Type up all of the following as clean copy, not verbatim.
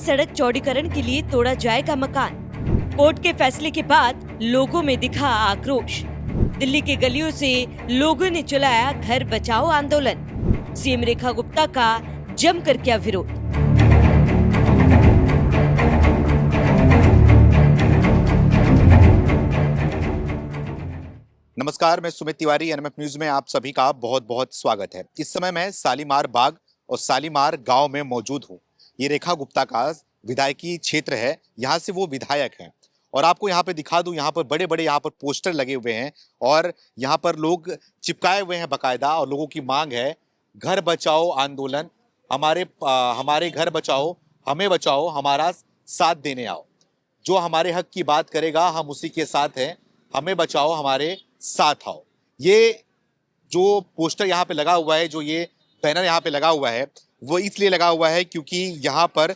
सड़क चौड़ीकरण के लिए तोड़ा जाएगा मकान। कोर्ट के फैसले के बाद लोगों में दिखा आक्रोश। दिल्ली के गलियों से लोगों ने चलाया घर बचाओ आंदोलन। सीएम रेखा गुप्ता का जमकर किया विरोध। नमस्कार, मैं सुमित तिवारी। एनएमएफ न्यूज में आप सभी का बहुत बहुत स्वागत है। इस समय मैं शालीमार बाग और शालीमार गांव में मौजूद हूं। ये रेखा गुप्ता का विधायकी क्षेत्र है, यहाँ से वो विधायक हैं। और आपको यहाँ पे दिखा दूं, यहाँ पर बड़े बड़े यहाँ पर पोस्टर लगे हुए हैं और यहाँ पर लोग चिपकाए हुए हैं बाकायदा। और लोगों की मांग है घर बचाओ आंदोलन, हमारे घर बचाओ, हमें बचाओ, हमारा साथ देने आओ। जो हमारे हक की बात करेगा हम उसी के साथ हैं, हमें बचाओ, हमारे साथ आओ। ये जो पोस्टर यहाँ पे लगा हुआ है, जो ये बैनर यहाँ पे लगा हुआ है, वो इसलिए लगा हुआ है क्योंकि यहाँ पर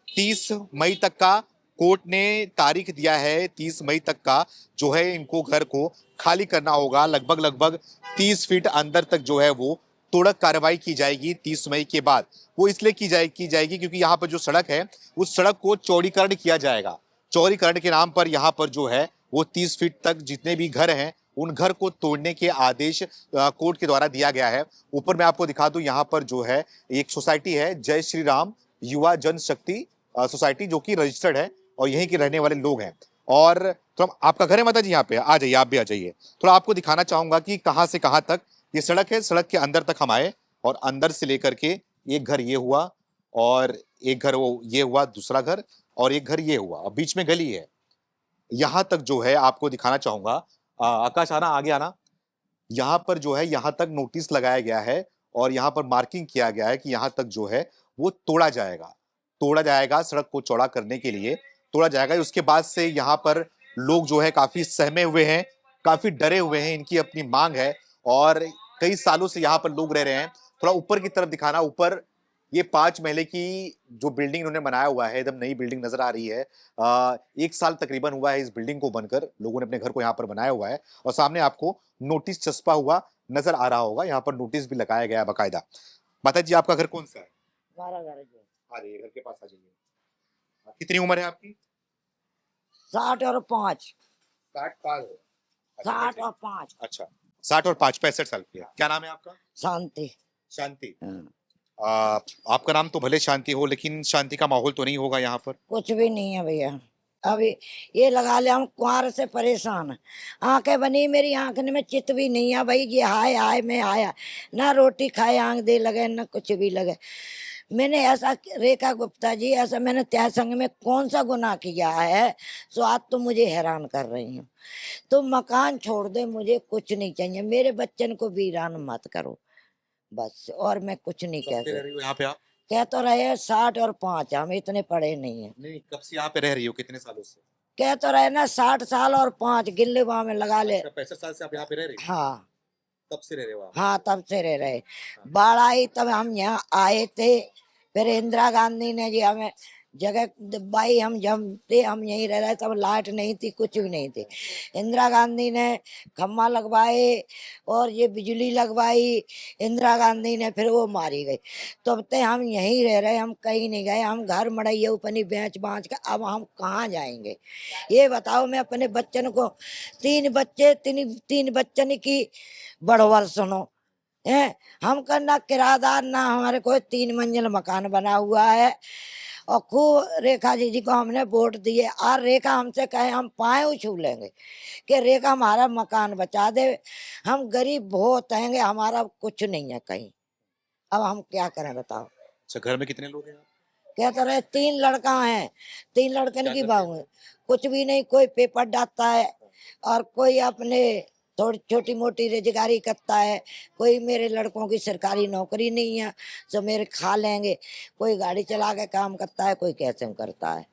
30 मई तक का कोर्ट ने तारीख दिया है। 30 मई तक का जो है इनको घर को खाली करना होगा। लगभग 30 फीट अंदर तक जो है वो तोड़क कार्रवाई की जाएगी 30 मई के बाद। वो इसलिए की जाएगी क्योंकि यहाँ पर जो सड़क है उस सड़क को चौड़ीकरण किया जाएगा। चौड़ीकरण के नाम पर यहाँ पर जो है वो 30 फीट तक जितने भी घर हैं उन घर को तोड़ने के आदेश कोर्ट के द्वारा दिया गया है। ऊपर मैं आपको दिखा दूं, यहाँ पर जो है एक सोसाइटी है, जय श्री राम युवा जनशक्ति सोसाइटी, जो कि रजिस्टर्ड है और यहीं के रहने वाले लोग हैं। और तो आपका घर है माता जी, यहाँ पे आ जाइए, आप भी आ जाइए। थोड़ा आपको दिखाना चाहूंगा कि कहाँ से कहाँ तक ये सड़क है। सड़क के अंदर तक हम आए और अंदर से लेकर के एक घर ये हुआ और एक घर वो ये हुआ, दूसरा घर, और एक घर ये हुआ, और बीच में गली है। यहाँ तक जो है आपको दिखाना चाहूंगा। आकाश आना, आगे आना। यहाँ पर जो है यहाँ तक नोटिस लगाया गया है और यहाँ पर मार्किंग किया गया है कि यहाँ तक जो है वो तोड़ा जाएगा। सड़क को चौड़ा करने के लिए तोड़ा जाएगा। उसके बाद से यहाँ पर लोग जो है काफी सहमे हुए हैं, काफी डरे हुए हैं। इनकी अपनी मांग है और कई सालों से यहाँ पर लोग रह रहे हैं। थोड़ा ऊपर की तरफ दिखाना। ऊपर ये 5 महले की जो बिल्डिंग इन्होंने बनाया हुआ है, एकदम नई बिल्डिंग नजर आ रही है। 1 साल तकरीबन हुआ है इस बिल्डिंग को बनकर। लोगों ने अपने घर को यहाँ पर बनाया हुआ है और सामने आपको नोटिस चस्पा हुआ नजर आ रहा होगा। यहाँ पर नोटिस भी लगाया गया है बाकायदा। माता जी, आपका घर कौन सा है? हमारा घर जो आ जाइए, घर के पास आ जाइए। कितनी उम्र है आपकी? 60 और 5। 60 पार हो। 60 और 5। अच्छा, 60 और 5, 65 साल की है। क्या नाम है आपका? शांति। शांति। हाँ। आपका नाम तो भले शांति हो, लेकिन शांति का माहौल तो नहीं होगा यहाँ पर। कुछ भी नहीं है भैया। अभी ये लगा ले, हम कुंवार से परेशान हैं। आंखें बनी, मेरी आंखें में चित भी नहीं है भाई। ये हाय मैं आया ना, रोटी खाए आंख दे लगे ना कुछ भी लगे। मैंने ऐसा, रेखा गुप्ता जी, ऐसा मैंने त्या संग में कौन सा गुनाह किया है सो आज तो मुझे हैरान कर रही हूँ। तो मकान छोड़ दे, मुझे कुछ नहीं चाहिए। मेरे बच्चन को वीरान मत करो बस, और मैं कुछ नहीं कहती। यहाँ पे आप कह तो रहे 60 और 5, हम इतने पढ़े नहीं है। नहीं, कब से यहाँ पे रह रही हो, कितने सालों से? कह तो रहे ना 60 साल और 5 गिल्ले वहां में लगा ले। 65 साल से आप यहाँ पे रह रही हो? हाँ। तब से रह रहे हो आप? हाँ, तब से रह रहे। बाढ़ आई तब हम यहाँ आए थे। फिर इंदिरा गांधी ने जी हमें जगह दबाई, हम जब थे हम यहीं रह रहे। तब लाइट नहीं थी, कुछ भी नहीं थी। इंदिरा गांधी ने खम्मा लगवाए और ये बिजली लगवाई इंदिरा गांधी ने, फिर वो मारी गई। तब तक हम यहीं रह रहे, हम कहीं नहीं गए। हम घर मड़ाइए अपनी बेच बाँच के अब हम कहाँ जाएंगे ये बताओ। मैं अपने बच्चन को, 3 बच्चे, 3 बच्चन की बड़वर सुनो है। हम का ना किराएदार ना हमारे कोई 3 मंजिल मकान बना हुआ है। और खूब रेखा जी को हमने वोट दिए और रेखा हमसे कहे हम पाए छू लेंगे कि रेखा हमारा मकान बचा दे। हम गरीब बहुत हैंगे, हमारा कुछ नहीं है कहीं। अब हम क्या करें बताओ। अच्छा, घर में कितने लोग हैं? कहते रहे 3 लड़का हैं, 3 लड़कन की बहू है। कुछ भी नहीं, कोई पेपर डालता है और कोई अपने थोड़ी छोटी मोटी रोजगारी करता है। कोई मेरे लड़कों की सरकारी नौकरी नहीं है जो मेरे खा लेंगे। कोई गाड़ी चला के काम करता है, कोई कैसे करता है,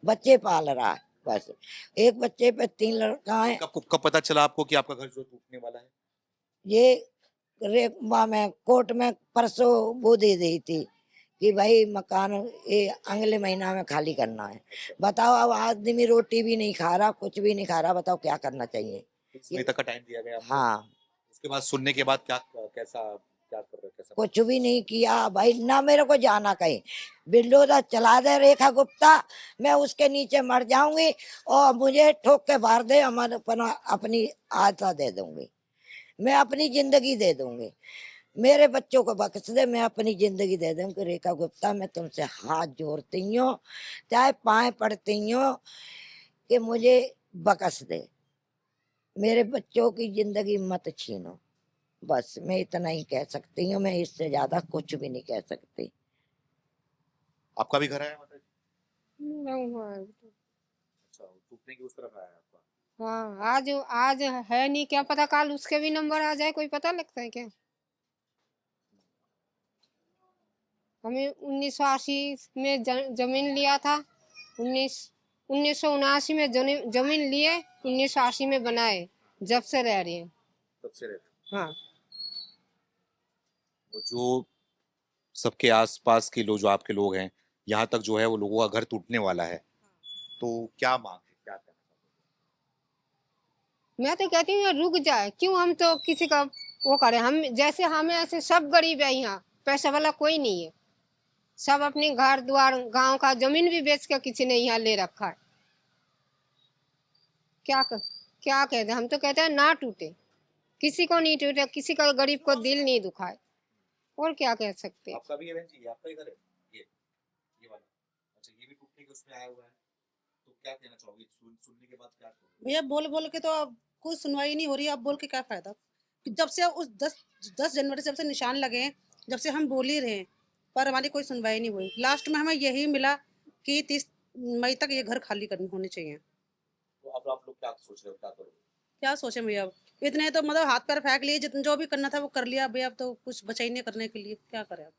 बच्चे पाल रहा है बस। एक बच्चे पे 3 लड़का है। कब पता चला आपको कि आपका घर जो टूटने वाला है? ये रेखा में कोर्ट में परसों वो दे दी थी कि भाई मकान ये अगले महीना में खाली करना है। बताओ, अब आदमी रोटी भी नहीं खा रहा, कुछ भी नहीं खा रहा। बताओ क्या करना चाहिए। 30 मई तक का टाइम दिया गया आपको। हाँ। उसके बाद सुनने के बाद क्या, कैसा, क्या कर रहे कैसे? कुछ भी नहीं किया भाई, ना मेरे को जाना कहीं। बिल्डोजर चला दे रेखा गुप्ता, मैं उसके नीचे मर जाऊंगी और मुझे ठोक के मार दे, हमारे अपनी आशा दे दूंगी, मैं अपनी जिंदगी दे दूंगी। मेरे बच्चों को बख्श दे, मैं अपनी जिंदगी दे दूंगी। रेखा गुप्ता, मैं तुमसे हाथ जोड़ती हूँ, चाहे पाए पड़ती हूँ कि मुझे बख्श दे, मेरे बच्चों की जिंदगी मत छीनो। बस मैं इतना ही कह सकती हूँ, मैं इससे ज्यादा कुछ भी नहीं कह सकती। आपका भी घर है माता जी? नहीं हुआ है। अच्छा, टूटने की उस तरफ आया है आपका। हाँ, आज आज है नहीं, क्या पता कल उसके भी नंबर आ जाए, कोई पता लगता है क्या? हमें 1980 में जमीन लिया था। 1979 में जमीन लिए, 1980 में बनाए, जब से रह रहे हैं। तब से रहते हाँ, हैं। और जो सबके आसपास के लोग, जो आपके लोग हैं, यहाँ तक जो है वो लोगों का घर टूटने वाला है, तो क्या मांग है, क्या कहना चाहते मैं तो कहती हूँ रुक जाए, क्यों हम तो किसी का वो करें। हम जैसे हमें ऐसे सब गरीब है, यहाँ पैसा वाला कोई नहीं है। सब अपने घर द्वार गांव का जमीन भी बेच के किसी ने यहाँ ले रखा है। क्या कर, क्या कहते हैं, हम तो कहते हैं ना टूटे, किसी को नहीं टूटे, किसी का गरीब को दिल नहीं दुखाए, और क्या कह सकते हैं? हैं। आपका भी है बहन जी, आपका ही घर है ये वाला? अच्छा, ये भी टूटने के उसमें आया हुआ है, तो क्या कहना चाहोगे? सुनने के बाद क्या कहोगे? भैया बोल बोल के तो अब कोई सुनवाई नहीं हो रही है, अब बोल के क्या फायदा। जब से उस 10 जनवरी से जब से निशान लगे हैं, जब से हम बोल ही रहे हैं, पर हमारी कोई सुनवाई नहीं हुई। लास्ट में हमें यही मिला कि 30 मई तक ये घर खाली करने होने चाहिए। तो अब आप लोग क्या सोच रहे हो, क्या करोगे? क्या सोचे भैया, अब इतने तो मतलब हाथ पैर फेंक लिए, जितना जो भी करना था वो कर लिया भैया, अब तो कुछ बचा ही नहीं करने के लिए, क्या करें अब।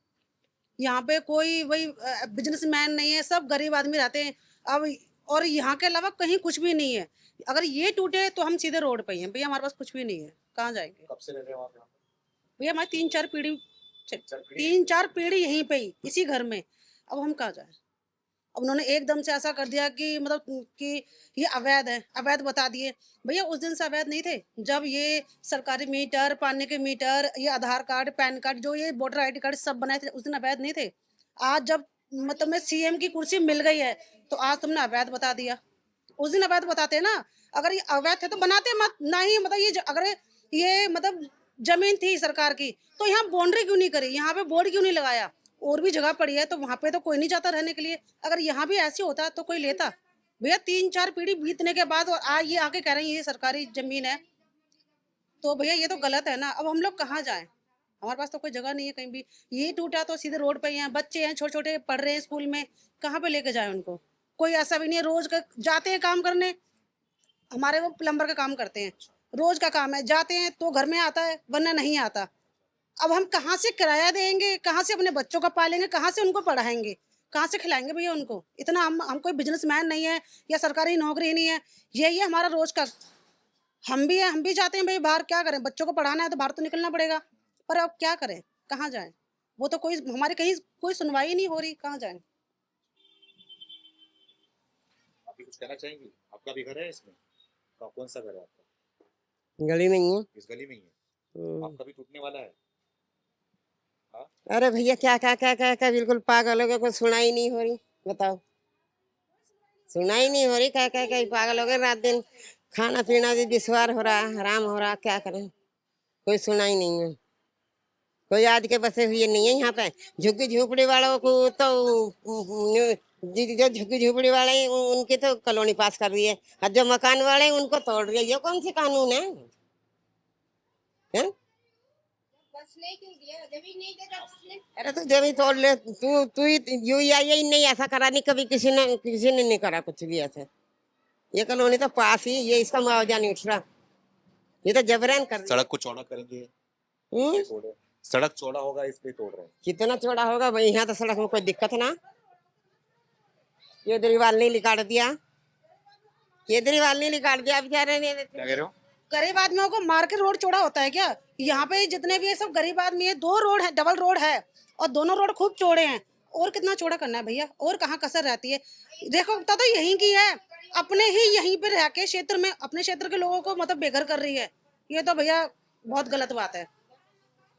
यहाँ पे कोई वही बिजनेसमैन नहीं है, सब गरीब आदमी रहते हैं अब। और यहाँ के अलावा कहीं कुछ भी नहीं है। अगर ये टूटे तो हम सीधे रोड पे ही हैं भैया, हमारे पास कुछ भी नहीं है, कहाँ जाएंगे। कब से रह रहे हो आप यहाँ भैया हमारी 3-4 पीढ़ी, पे? 3-4 पीढ़ी यहीं पे ही, इसी घर में। अब हम कहाँ जाए। अब उन्होंने एकदम से ऐसा कर दिया कि मतलब कि ये अवैध है, अवैध बता दिए। भैया उस दिन से अवैध नहीं थे, जब ये सरकारी मीटर, पानी के मीटर, ये आधार कार्ड, पैन कार्ड, जो ये वोटर आईडी कार्ड सब बनाए थे, उस दिन अवैध नहीं थे। आज जब मतलब मैं सीएम की कुर्सी मिल गई है, तो आज तुमने अवैध बता दिया। उस दिन अवैध बताते ना, अगर ये अवैध थे तो बनाते मत ना ही। मतलब ये अगर ये मतलब जमीन थी सरकार की, तो यहाँ बाउंड्री क्यों नहीं करी, यहाँ पे बोर्ड क्यों नहीं लगाया। और भी जगह पड़ी है तो वहां पे तो कोई नहीं जाता रहने के लिए। अगर यहाँ भी ऐसे होता तो कोई लेता। भैया 3-4 पीढ़ी बीतने के बाद और आज ये आके कह रहे हैं ये सरकारी जमीन है, तो भैया ये तो गलत है ना। अब हम लोग कहाँ जाएं, हमारे पास तो कोई जगह नहीं है कहीं भी। ये टूटा तो सीधे रोड पे ही हैं, बच्चे हैं छोटे छोटे पढ़ रहे हैं स्कूल में, कहाँ पे लेके जाए उनको। कोई ऐसा भी नहीं है, रोज का जाते हैं काम करने, हमारे वो प्लम्बर का काम करते हैं, रोज का काम है, जाते हैं तो घर में आता है वरना नहीं आता। अब हम कहाँ से किराया देंगे, कहाँ से अपने बच्चों का पालेंगे, कहाँ से उनको पढ़ाएंगे, कहाँ से खिलाएंगे भैया उनको। इतना हम कोई बिजनेसमैन नहीं है या सरकारी नौकरी नहीं है, यही है हमारा रोज का। हम भी हैं, हम भी जाते हैं भाई बाहर, क्या करें, बच्चों को पढ़ाना है तो बाहर तो निकलना पड़ेगा। पर अब क्या करें, कहाँ जाएं। वो तो कोई हमारी कहीं कोई सुनवाई नहीं हो रही, कहाँ जाएं। आप भी कुछ कहना चाहेंगी? आपका भी घर है इसमें? कौन सा घर है आपका? गली में ही है। इस गली में ही है? हम्म। आपका भी टूटने वाला है? अरे भैया क्या क्या क्या क्या क्या बिल्कुल पागल हो गए, कोई सुनाई नहीं हो रही, बताओ। सुनाई नहीं हो रही, क्या क्या क्या पागल हो गए। रात दिन खाना पीना भी दुश्वार हो रहा, हराम हो रहा, क्या करें। कोई सुनाई नहीं है, कोई आज के बसे हुए नहीं है यहाँ पे। झुग्गी झोपड़ी वालों को तो जो झुग्गी झोपड़ी वाले हैं, उनकी तो कॉलोनी पास कर रही है, और जो मकान वाले हैं उनको तोड़ रही है। ये कौन सी कानून है, हैं? अरे तो जब ही तोड़ ले, तू ही यू ही नहीं ऐसा करा, नहीं कभी किसी ने नहीं करा कुछ भी ऐसा। ये कॉलोनी तो पास ही, ये इसका मुआवजा नहीं उठ रहा, ये तो जबरन कर रही है। सड़क को चौड़ा करेंगे, हम्म? इसलिए तोड़ रहे हैं। सड़क चौड़ा होगा इसलिए तोड़ रहे हैं। कितना चौड़ा होगा भाई, यहाँ तो सड़क में कोई दिक्कत ना। केजरीवाल ने निकाल दिया, केजरीवाल ने निकाल दिया बेचारे ने। क्या कह रहे हो? गरीब आदमियों को मार के रोड चौड़ा होता है क्या? यहाँ पे जितने भी है सब गरीब आदमी है, 2 रोड है, डबल रोड है, और दोनों रोड खूब चौड़े हैं। और कितना चौड़ा करना है भैया, और कहाँ कसर रहती है। देखो तो यहीं की है, अपने ही यहीं पे रह के क्षेत्र में अपने क्षेत्र के लोगों को मतलब बेघर कर रही है। ये तो भैया बहुत गलत बात है।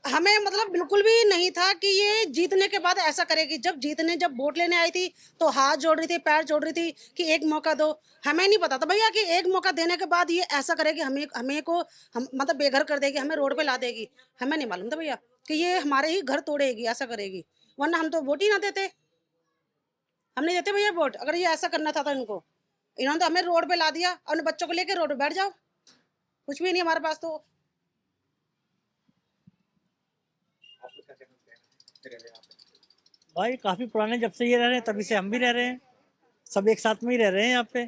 हमें मतलब बिल्कुल भी नहीं था कि ये जीतने के बाद ऐसा करेगी। जब वोट लेने आई थी तो हाथ जोड़ रही थी, पैर जोड़ रही थी कि एक मौका दो। हमें नहीं पता था भैया कि एक मौका देने के बाद ये ऐसा करेगी, हम मतलब बेघर कर देगी, हमें रोड पे ला देगी। हमें नहीं मालूम था भैया कि ये हमारे ही घर तोड़ेगी, ऐसा करेगी। वरना हम तो वोट ही ना देते। हम नहीं देते भैया वोट, अगर ये ऐसा करना था इनको। इन्होंने तो हमें रोड पे ला दिया, अपने बच्चों को लेके रोड पे बैठ जाओ, कुछ भी नहीं हमारे पास तो। भाई काफी पुराने जब से ये रह रहे हैं तभी से हम भी रह रहे हैं, सब एक साथ में ही रह रहे हैं यहाँ पे।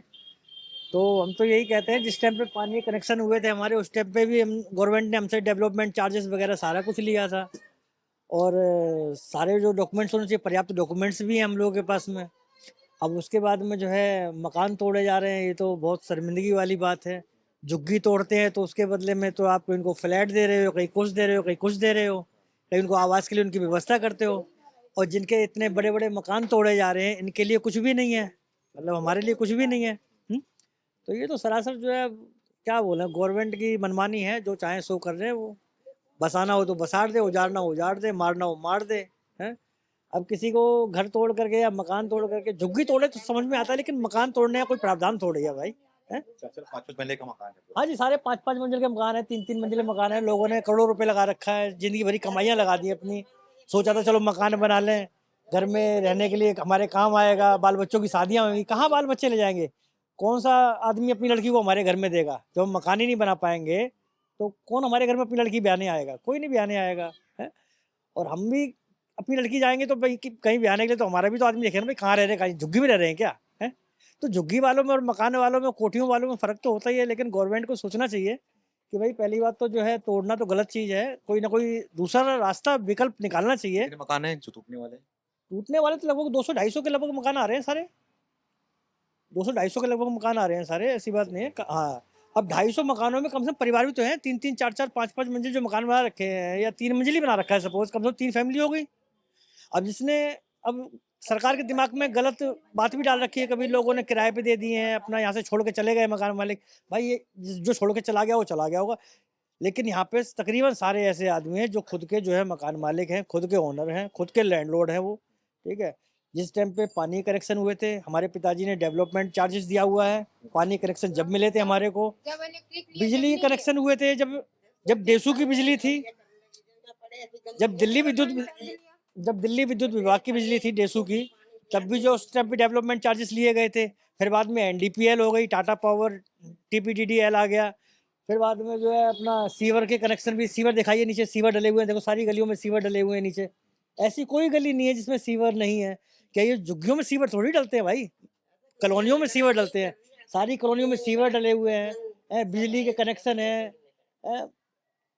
तो हम तो यही कहते हैं, जिस टाइम पे पानी कनेक्शन हुए थे हमारे, उस टाइम पे भी हम गवर्नमेंट ने हमसे डेवलपमेंट चार्जेस वगैरह सारा कुछ लिया था। और सारे जो डॉक्यूमेंट्स होने चाहिए, पर्याप्त डॉक्यूमेंट्स भी हैं हम लोगों के पास में। अब उसके बाद में जो है मकान तोड़े जा रहे हैं, ये तो बहुत शर्मिंदगी वाली बात है। झुग्गी तोड़ते हैं तो उसके बदले में तो आप इनको फ्लैट दे रहे हो, कहीं कुछ दे रहे हो, कहीं कुछ दे रहे हो, कहीं उनको आवास के लिए उनकी व्यवस्था करते हो। और जिनके इतने बड़े बड़े मकान तोड़े जा रहे हैं, इनके लिए कुछ भी नहीं है, मतलब हमारे लिए कुछ भी नहीं है। तो ये तो सरासर जो है, क्या बोले, गवर्नमेंट की मनमानी है, जो चाहे सो कर रहे हैं वो। बसाना हो तो बसाड़ दे, उजाड़ना हो उजाड़ दे, मारना हो मार दे। हैं? अब किसी को घर तोड़ करके या मकान तोड़ करके, झुग्गी तोड़े तो समझ में आता है, लेकिन मकान तोड़ने का कोई प्रावधान थोड़ी है भाई। हैं? सिर्फ 5 मंजिले का मकान है। हाँ जी, सारे 5-5 मंजिल के मकान है, 3-3 मंजिले मकान है। लोगों ने करोड़ों रुपए लगा रखा है, जिंदगी भरी कमाइयां लगा दी अपनी। सोचा था चलो मकान बना लें, घर में रहने के लिए हमारे काम आएगा, बाल बच्चों की शादियां होंगी। कहाँ बाल बच्चे ले जाएंगे? कौन सा आदमी अपनी लड़की को हमारे घर में देगा? जब हम मकान ही नहीं बना पाएंगे तो कौन हमारे घर में अपनी लड़की ब्याने आएगा? कोई नहीं ब्याने आएगा है। और हम भी अपनी लड़की जाएंगे तो भाई कहीं ब्याने के लिए, तो हमारा भी तो आदमी देखे ना भाई, कहाँ रह रहे हैं, कहीं झुग्गी में रह रहे हैं क्या? है। तो झुग्गी वालों में और मकान वालों में, कोठियों वालों में फ़र्क तो होता ही है, लेकिन गवर्नमेंट को सोचना चाहिए कि भाई पहली बात तो जो है, तोड़ना तो गलत चीज़ है, कोई ना कोई दूसरा रास्ता, विकल्प निकालना चाहिए। कितने मकान हैं जो टूटने वाले हैं? टूटने वाले तो लगभग 200-250 के लगभग मकान आ रहे हैं सारे। 200-250 के लगभग मकान आ रहे हैं सारे, ऐसी बात नहीं है। हाँ, अब 250 मकानों में कम से कम परिवार भी तो हैं, 3-3, 4-4, 5-5 मंजिल जो मकान बना रखे हैं, या 3 मंजिल ही बना रखा है सपोज, कम से कम 3 फैमिली हो गई। अब जिसने, अब सरकार के दिमाग में गलत बात भी डाल रखी है, कभी लोगों ने किराए पे दे दिए हैं, अपना यहाँ से छोड़ के चले गए मकान मालिक। भाई ये जो छोड़ के चला गया वो चला गया होगा, लेकिन यहाँ पे तकरीबन सारे ऐसे आदमी हैं जो खुद के जो है मकान मालिक हैं, खुद के ओनर हैं, खुद के लैंडलॉर्ड हैं वो। ठीक है। जिस टाइम पे पानी कनेक्शन हुए थे, हमारे पिताजी ने डेवलपमेंट चार्जेस दिया हुआ है। पानी कनेक्शन जब मिले थे हमारे को, जब इलेक्ट्रिक लिए बिजली तब नहीं कनेक्शन हुए थे जब जब डेसू की बिजली थी, जब दिल्ली विद्युत जब दिल्ली विद्युत विभाग की बिजली थी डेसू की, तब भी जो उस टाइम पे डेवलपमेंट चार्जेस लिए गए थे। फिर बाद में एनडीपीएल हो गई, टाटा पावर, टीपीडीडीएल आ गया। फिर बाद में जो है अपना सीवर के कनेक्शन भी, सीवर दिखाइए नीचे सीवर डले हुए हैं, देखो सारी गलियों में सीवर डले हुए हैं नीचे। ऐसी कोई गली नहीं है जिसमें सीवर नहीं है। क्या ये झुग्गियों में सीवर थोड़ी डलते हैं भाई, कॉलोनियों में सीवर डलते हैं। सारी कॉलोनियों में सीवर डले हुए हैं, बिजली के कनेक्शन है।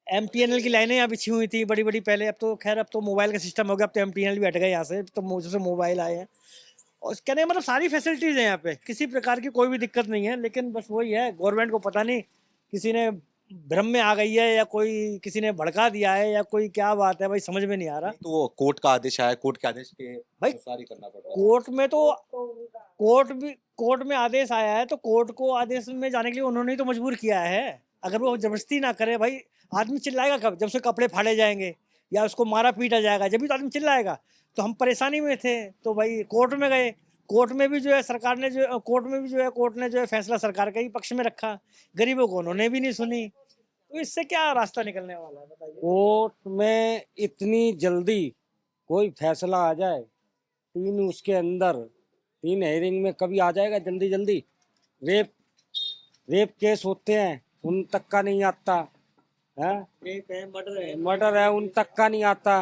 एमटीएनएल की लाइनें यहाँ बिछी हुई थी बड़ी बड़ी पहले, अब तो खैर अब तो मोबाइल का सिस्टम हो गया, अब तो एमटीएनएल भी हट गए यहाँ से, तो जैसे मोबाइल आए हैं। और कहने का मतलब सारी फैसिलिटीज हैं यहाँ पे, किसी प्रकार की कोई भी दिक्कत नहीं है। लेकिन बस वही है, गवर्नमेंट को पता नहीं किसी ने भ्रम में आ गई है, या कोई किसी ने भड़का दिया है, या कोई क्या बात है भाई, समझ में नहीं आ रहा। नहीं, तो वो कोर्ट का आदेश आया, कोर्ट के आदेश के भाई अनुसार ही करना पड़ रहा है। कोर्ट में आदेश आया है, तो कोर्ट को आदेश में जाने के लिए उन्होंने ही तो मजबूर किया है। अगर वो जबरदस्ती ना करे भाई, आदमी चिल्लाएगा कब? जब उसके कपड़े फाड़े जाएंगे या उसको मारा पीटा जाएगा, जब भी तो आदमी चिल्लाएगा। तो हम परेशानी में थे तो भाई कोर्ट में गए। कोर्ट में भी जो है सरकार ने जो, कोर्ट में भी जो है कोर्ट ने जो है फैसला सरकार के ही पक्ष में रखा, गरीबों को उन्होंने भी नहीं सुनी। तो इससे क्या रास्ता निकलने वाला है बताइए? कोर्ट में इतनी जल्दी कोई फैसला आ जाए, उसके अंदर 3 हेयरिंग में कभी आ जाएगा जल्दी जल्दी? रेप रेप केस होते हैं, उन तक का नहीं आता है। मर्डर है, उन तक का नहीं आता।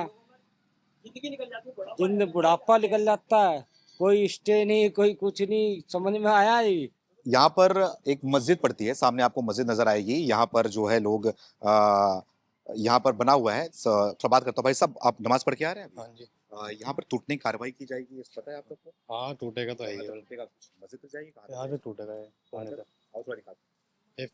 जिंदगी निकल जाती है, जिंद बुढ़ापा निकल जाता है, कोई स्टे नहीं, कोई कुछ नहीं। समझ में आया ये? यहाँ पर एक मस्जिद पड़ती है, सामने आपको मस्जिद नजर आएगी। यहाँ पर जो है लोग यहाँ पर बना हुआ है। थोड़ा बात करता हूँ। भाई साहब, आप नमाज पढ़ के आ रहे हैं? हाँ जी। यहाँ पर टूटने की कार्रवाई की जाएगी, इस पता है आप लोग को? हाँ टूटेगा तो है ही है। टूटेगा, मस्जिद तो जाएगी कहाँ? यहाँ से टूटेगा ये कोने का। आओ थोड़ा दिखा दो। ये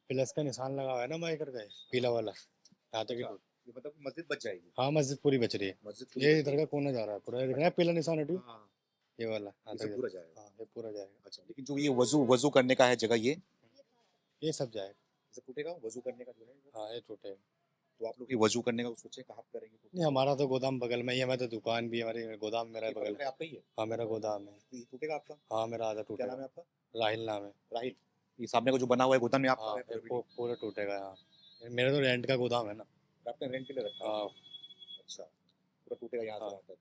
प्लस का निशान लगा हुआ है ना माइकर का, पीला वाला, यहाँ तक ही अच्छा, ये मतलब मस्जिद बच जाएगी? हाँ मस्जिद पूरी बच रही है। मस्जिद पूरी ये बच इधर का कोना जा रहा है पूरा, ये दिख रहा है पीला निशान हटू, हाँ, ये वाला यहाँ इसे तक पूरा जाएगा। हाँ ये पूरा जाएगा। अच्छा, लेकिन जो ये वजू करने का है जगह, ये ये सब जाएगा। इसे टूटेगा वजू करने का जो है? हाँ ये टूटेगा। तो आप लोग ये वजू करने का सोचे कहाँ पे करेंगे? नहीं हमारा तो गोदाम बगल में ही है, हमें तो दुकान भी है, हमारी गोदाम मेरा ये बगल बगल में। में आपका ही है? हाँ मेरा गोदाम है। ये टूटेगा आपका? हाँ मेरा आधा क्या टूटेगा। नाम है आपका? राहिल नाम है। राहिल। ये सामने का जो बना हुआ है गोदाम में आपका हाँ है ये पूरा पूरा टूटेगा। हाँ मेरा तो रेंट का गोदाम है ना। building? आपने रेंट के लिए रखा है? हाँ अच्छा, पूरा टूटेगा यहाँ से हाँ। वहाँ तक।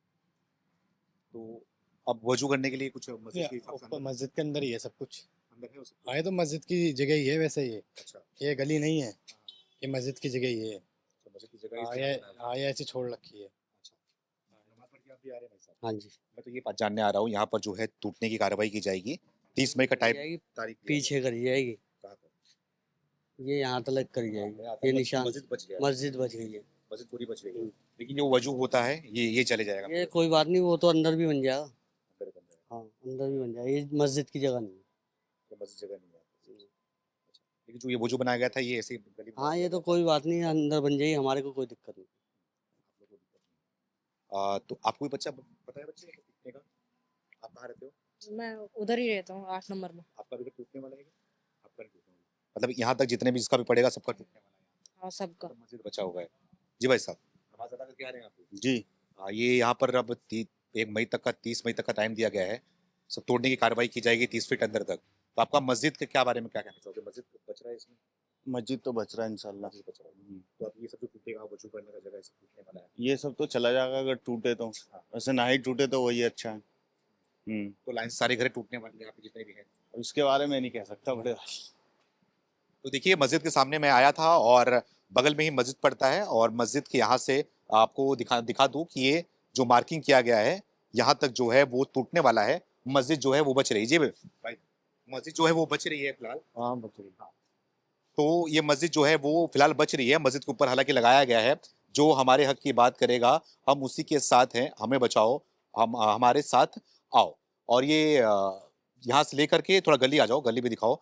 तो अब वजू करने के लिए कुछ मस्जिद के हिसाब से ऊपर मस्जिद के अंदर ही है सब कुछ। अंदर है उसके? हाँ ये तो मस्जिद की जगह ही है वैसे ये। अच्छा, ये गली नहीं है, ये मस्जिद की जगह ही है। तो मस्जिद की जगह हाँ इस ये जगह बनाया हुआ है। हाँ ये ऐसे छोड़ रखी है। अच्छा, नमाज पढ़ के आप भी आ रहे हैं भाई साहब? हाँ जी। मैं तो ये बात जानने आ रहा हूँ, यहाँ पर जो है टूटने की कार्रवाई की जाएगी 30 मई का टाइम जाएगी, तारीख दिया पीछे करी जाएगी, गया। कहाँ पर? ये यहाँ तलक करी जाएगी, यहाँ तक ये निशान मस्जिद बच गया है। मस्जिद बच गई है। मस्जिद पूरी बच गई है। लेकिन जो वजू होता है ये चले जाएगा। ये कोई बात नहीं, वो तो अंदर भी बन जाएगा। अंदर बन जाएगा। हाँ अंदर भी बन जाएगा, ये मस्जिद की जगह नहीं है। ये मस्जिद जगह नहीं है। अच्छा, लेकिन जो ये वजू बनाया गया था ये ऐसे ही गली में हाँ ये बनाया तो गया कोई बात नहीं, अंदर बन जाएगी, हमारे को कोई दिक्कत नहीं। था। आप लोगों को दिक्कत नहीं है। तो आपको भी बच्चा पता है बच्चे टूटने का? आप कहाँ रहते हो? मैं उधर ही रहता हूँ 8 नंबर में। आपका भी घर टूटने वाला है क्या? आपका नहीं टूटने वाला? मतलब यहाँ तक जितने भी जिसका भी पड़ेगा सबका टूटने वाला है। हाँ सबका। तो मस्जिद बचा हुआ है। जी भाई साहब, नमाज अदा करके आ रहे हैं आप? जी। हाँ, ये यहाँ पर अब 1 मई तक का 30 मई तक का टाइम दिया गया है। सब तोड़ने की कार्रवाई की जाएगी 30 फीट अंदर तक। तो आपका मस्जिद के क्या बारे में क्या कहना चाहोगे? मस्जिद बच रहा है इसमें? मस्जिद तो बच रहा है इंशाल्लाह। मस्जिद बच रहा है। तो अब ये सब जो टूटेगा वजू करने का जगह सब टूटने वाला है। ये सब तो चला जाएगा अगर टूटे तो, वैसे ना ही टूटे तो वही अच्छा है। तो लाइन से सारे घर टूटने वाले हैं यहाँ पे जितने भी हैं। उसके बारे में नहीं कह सकता बड़े। तो देखिए मस्जिद के सामने मैं आया था और बगल में ही मस्जिद पड़ता है और मस्जिद के यहाँ से आपको दिखा दूं कि ये जो मार्किंग किया गया है यहाँ तक जो है वो टूटने वाला है। मस्जिद जो है वो बच रही है। जी भाई, मस्जिद जो है वो बच रही है फिलहाल। हाँ बच रही। हाँ। तो ये मस्जिद जो है वो फिलहाल बच रही है। मस्जिद के ऊपर हालांकि लगाया गया है जो हमारे हक की बात करेगा हम उसी के साथ हैं, हमें बचाओ, हम हमारे साथ आओ। और ये यहाँ से लेकर के थोड़ा गली आ जाओ, गली भी दिखाओ।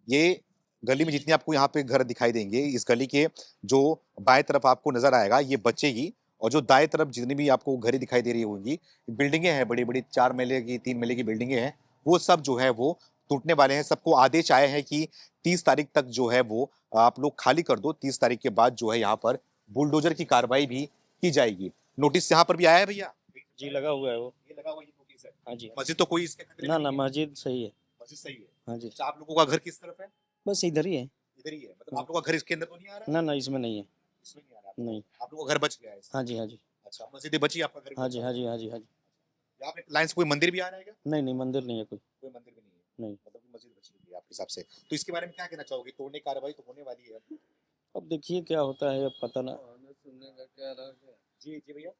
ये गली में जितनी आपको यहाँ पे घर दिखाई देंगे इस गली के जो बाएं तरफ आपको नजर आएगा ये बचेगी और जो दाएं तरफ जितनी भी आपको घरें दिखाई दे रही होंगी, बिल्डिंगें हैं बड़ी बड़ी 4 महले की 3 महले की बिल्डिंगें हैं, वो सब जो है वो टूटने वाले हैं। सबको आदेश आए हैं कि 30 तारीख तक जो है वो आप लोग खाली कर दो। 30 तारीख के बाद जो है यहाँ पर बुलडोजर की कार्रवाई भी की जाएगी। नोटिस यहाँ पर भी आया है भैया? जी लगा हुआ है वो। ये लगा हुआ ये नोटिस है। हाँ जी। मस्जिद तो कोई इसके खतरे ना में ना नहीं है। मस्जिद सही है। मस्जिद सही है। हाँ जी। अच्छा, आप लोगों का घर किस तरफ है? बस इधर ही है। इधर ही है। मतलब आप लोगों का घर इसके अंदर तो नहीं आ रहा? ना ना इसमें नहीं है। इसमें नहीं आ रहा। नहीं। आप लोगों का घर बच गया है इसमें। हाँ जी हाँ जी। अच्छा, मस्जिद बची आपका घर? हाँ जी हाँ जी हाँ जी हाँ जी। यहाँ पे लाइन से कोई मंदिर भी आ रहा है क्या? नहीं नहीं मंदिर नहीं है कोई। कोई मंदिर भी नहीं है। नहीं। मतलब मस्जिद बची हुई है आपके हिसाब से। तो इसके बारे में क्या कहना चाहोगे? तोड़ने की कार्रवाई तो होने वाली है अब। अब देखिए क्या होता है, अब पता ना। सुनने का क्या रह गया? जी जी भैया।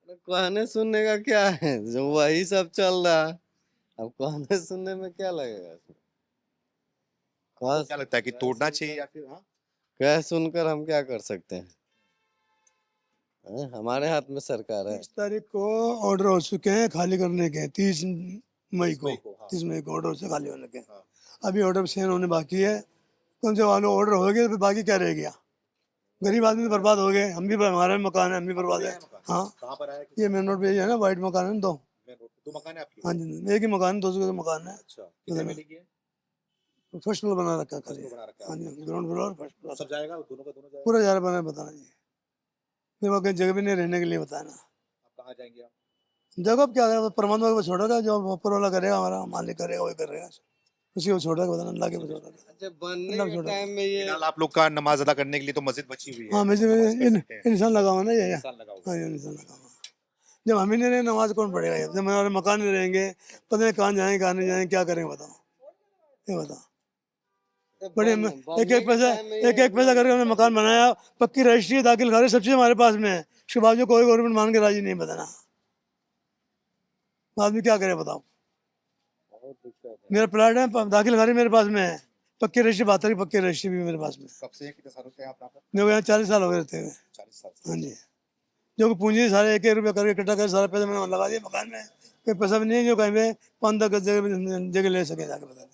कहने सुनने का क्या है, जो वही सब चल रहा है। अब कहने सुनने में क्या लगेगा? आपको क्या लगता है कि तोड़ना चाहिए या फिर? हाँ, कह सुनकर हम क्या कर सकते हैं? हमारे हाथ में सरकार है। 30 तारीख को ऑर्डर हो चुके हैं खाली करने के। 30 मई को हाँ। 30 मई को ऑर्डर से खाली होने के। हाँ। अभी ऑर्डर सेन होने बाकी है। कौन से वालों ऑर्डर हो गए तो बाकी क्या रह गया? गरीब आदमी तो बर्बाद हो गए। हम भी, हमारा मकान है, हम भी बर्बाद है। हाँ, कहाँ पर आया? ये मेन रोड पे ही है ना, वाइट मकान है। 2 मकान है आपकी? हाँ जी, एक ही मकान, 200 का मकान है। अच्छा, कितने में लिखी है? फर्स्ट फ्लोर बना रखा है फर्स्ट खाली। फ्लोर बना रखा है। हाँ जी, ग्राउंड फ्लोर फर्स्ट फ्लोर सब जाएगा दोनों का दोनों जाएगा? पूरा जा रहा बताना जी। मेरे वहाँ कहीं जगह भी नहीं रहने के लिए बताना। आप कहाँ जाएंगे आप? जगह अब क्या करेगा, परमात्मा को छोड़ेगा, जो ऊपर वाला करेगा, हमारा मालिक करेगा वही करेगा। उसी को छोड़ेगा, बताना अल्लाह के छोड़ेगा। अच्छा, बनने के टाइम में ये फिलहाल आप लोग का नमाज अदा करने के लिए तो मस्जिद बची हुई है। हाँ, मैं नमाज पढ़ सकते हैं। इंसान लगा हुआ ना ये। इंसान लगा हुआ हाँ, ये इंसान लगा हुआ। जब हम ही नहीं रहे नमाज कौन पढ़ेगा? जब हमारे मकान नहीं रहेंगे, पता नहीं कहाँ जाएंगे कहाँ नहीं जाएंगे, क्या करेंगे बताओ? ये बताओ। बड़े एक एक पैसा करके हमने मकान बनाया, पक्की रजिस्ट्री, दाखिल खारिज सब चीज़ हमारे पास में है। उसके बाद जो कोई गवर्नमेंट मान के राजी नहीं बताना। आदमी क्या करे बताओ? मेरा प्लाट है, दाखिल खारिज मेरे पास में है, पक्की रजिस्ट्री 72 की पक्की रजिस्ट्री भी मेरे पास में। कब से कितने सालों से आप यहाँ पर? मेरे को यहाँ 40 साल हो गए रहते हुए। 40 साल से। हाँ जी, जो कि पूंजी सारे 1-1 रुपया करके इकट्ठा कर सारा पैसा मैंने लगा दिया मकान में। कोई पैसा भी नहीं है जो कहीं पे 5-10 गज जगह ले सके जाके बता।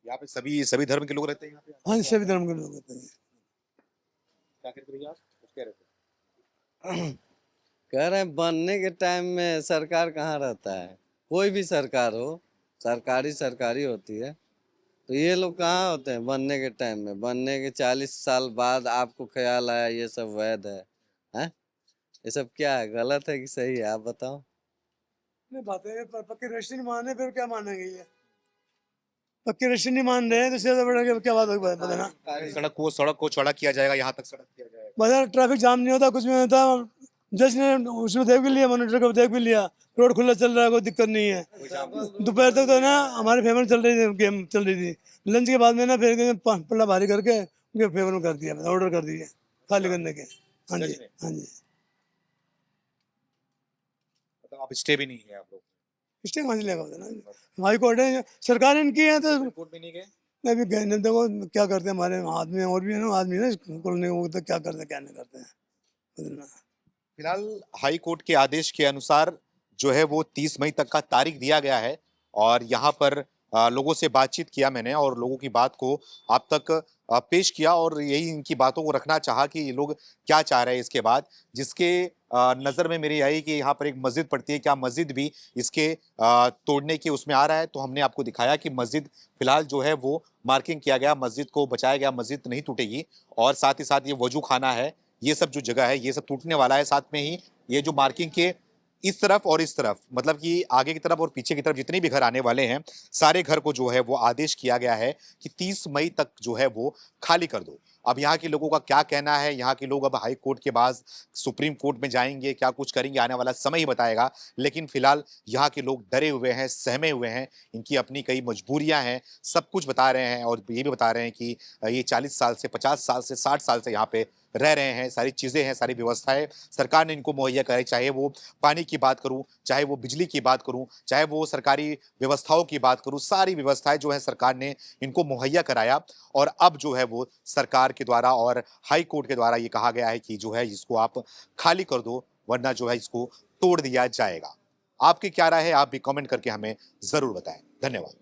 यहाँ पे सभी धर्म के लोग रहते हैं यहाँ पे? हाँ, सभी धर्म के लोग रहते हैं। क्या कहते भैया आप? कुछ कह रहे थे? कह रहे हैं बनने के टाइम में सरकार कहाँ रहता है? कोई भी सरकार हो, सरकारी होती है। तो ये लोग कहाँ होते हैं बनने के टाइम में? बनने के 40 साल बाद आपको ख्याल आया ये सब वैध है? हैं? ये सब क्या है, गलत है कि सही है, आप बताओ। नहीं बातें पक्के रजिस्ट्री नहीं मान रहे, फिर क्या मानेंगे ये? पक्के रजिस्ट्री नहीं मान रहे हैं तो इससे ज्यादा बड़ा क्या बात होगी बताना। सड़क को चौड़ा किया जाएगा, यहाँ तक सड़क किया जाएगा। बाजार ट्रैफिक जाम नहीं होता, कुछ भी नहीं होता। जज ने उसमें देख भी लिया, मॉनिटर को देख भी लिया, रोड खुला चल रहा है, कोई दिक्कत नहीं है। दोपहर तक तो ना हमारे फेवर में चल रही थी, गेम चल रही थी। लंच के बाद में ना फिर पल्ला भारी करके उनके फेवर में कर दिया, ऑर्डर कर दिए खाली करने के। हाँ जी, हाँ जी। मतलब आप स्टे भी नहीं है आप लोग? स्टे कहाँ से लेगा बताना? हाई कोर्ट है, सरकार इनकी है तो कोर्ट में नहीं गए? मैं भी गए नहीं। देखो क्या करते हैं हमारे आदमी, और भी है ना आदमी ना खोलने को, तो क्या करते हैं क्या नहीं करते हैं बताना। फिलहाल हाई कोर्ट के आदेश के अनुसार जो है वो 30 मई तक का तारीख दिया गया है और यहाँ पर लोगों से बातचीत किया मैंने और लोगों की बात को आप तक पेश किया और यही इनकी बातों को रखना चाहा कि ये लोग क्या चाह रहे हैं इसके बाद, जिसके नज़र में मेरी आई कि यहाँ पर एक मस्जिद पड़ती है, क्या मस्जिद भी इसके तोड़ने के उसमें आ रहा है। तो हमने आपको दिखाया कि मस्जिद फिलहाल जो है वो मार्किंग किया गया, मस्जिद को बचाया गया, मस्जिद नहीं टूटेगी। और साथ ही साथ ये वजू खाना है, ये सब जो जगह है ये सब टूटने वाला है। साथ में ही ये जो मार्किंग के इस तरफ और इस तरफ, मतलब कि आगे की तरफ और पीछे की तरफ जितने भी घर आने वाले हैं, सारे घर को जो है वो आदेश किया गया है कि 30 मई तक जो है वो खाली कर दो। अब यहाँ के लोगों का क्या कहना है, यहाँ के लोग अब हाई कोर्ट के बाद सुप्रीम कोर्ट में जाएंगे, क्या कुछ करेंगे, आने वाला समय ही बताएगा। लेकिन फिलहाल यहाँ के लोग डरे हुए हैं, सहमे हुए हैं, इनकी अपनी कई मजबूरियां हैं, सब कुछ बता रहे हैं और ये भी बता रहे हैं कि ये 40 साल से, 50 साल से, 60 साल से यहाँ पे रह रहे हैं। सारी चीज़ें हैं, सारी व्यवस्थाएं सरकार ने इनको मुहैया कराई, चाहे वो पानी की बात करूं, चाहे वो बिजली की बात करूं, चाहे वो सरकारी व्यवस्थाओं की बात करूं, सारी व्यवस्थाएं जो है सरकार ने इनको मुहैया कराया। और अब जो है वो सरकार के द्वारा और हाई कोर्ट के द्वारा ये कहा गया है कि जो है इसको आप खाली कर दो, वरना जो है इसको तोड़ दिया जाएगा। आपकी क्या राय है, आप भी कमेंट करके हमें जरूर बताएं। धन्यवाद।